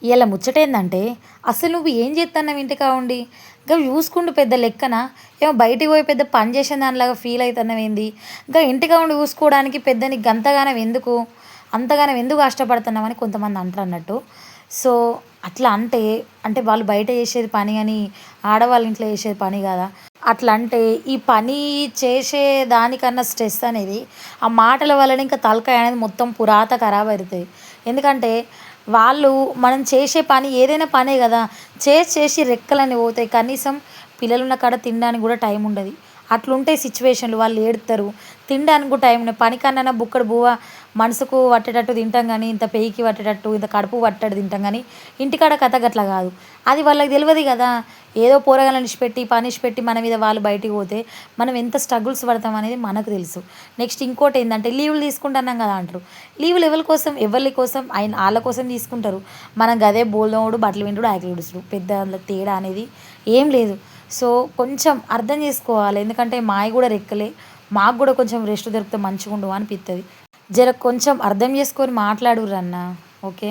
ఇలా ముచ్చటేందంటే, అసలు నువ్వు ఏం జేత్తన్నావు ఇంటికా ఉండి? జూసుకుంటూ పెద్ద లెక్కన ఏమో బయటికి పోయి పెద్ద పని చేసిన దానిలాగా ఫీల్ అయితన్నావేంది? ఇంటికా ఉండి చూసుకోవడానికి పెద్ద నీకు గంతగానం ఎందుకు? అంతగానం ఎందుకు కష్టపడుతున్నావని కొంతమంది అంటరన్నట్టు. సో, అట్లా అంటే వాళ్ళు బయట చేసేది పని అని ఆడవాళ్ళు ఇంట్లో చేసేది పని కాదా? అట్లా అంటే ఈ పని చేసే దానికన్నా స్ట్రెస్ అనేది ఆ మాటల వల్లనే ఇంకా తలకాయ అనేది మొత్తం పురాత ఖరాబ్ అయితది. ఎందుకంటే వాళ్ళు మనం చేసే పని ఏదైనా పనే గదా! చేసి చేసి రెక్కలన్నీ పోతాయి. కనీసం పిల్లలున్న కాడ తినడానికి గూడా టైం ఉండది. అట్లుంటాయి సిచ్యువేషన్‌లు. వాళ్ళు ఏడుత్తరు. తినడానికి కూడా టైం ఉండదు. పనికన్నా బుక్కడు బువ్వ మనసుకు పట్టేటట్టు తింటాం గానీ, ఇంత పెయికి పట్టేటట్టు, ఇంత కడుపు పట్టేటట్టు తింటాం గానీ, ఇంటికాడ కథ గట్ల గాదు. అది వాళ్ళకి తెలవదు గదా! ఏదో పోరగాళ్ళని ఇడిచిపెట్టి, పని ఇడిచిపెట్టి మన మీద వాళ్ళు బయటికి పోతే, మనం ఎంత స్ట్రగుల్స్ పడతాం అనేది మనకు తెలుసు. నెక్స్ట్ ఇంకోటేందంటే లీవులు తీసుకుంటున్నాం గదా అంటారు. లీవులు ఎవరి కోసం? ఎవళ్ళ కోసం? ఆళ్ళ కోసం తీసుకుంటారు. మనం గదే బోలు తోముడు, బట్టలు పిండుడు, ఆకులు ఊడుసుడు. పెద్ద అందులో తేడా అనేది ఏం లేదు. సో, కొంచెం అర్థం చేసుకోవాలి. ఎందుకంటే మాయి గూడా రెక్కలే. మాకు గూడా కొంచెం రెస్ట్ దొరికితే మంచిగుండు అనిపిత్తది. జర కొంచెం అర్థం చేసుకొని మాట్లాడుర్రన్నా. ఓకే.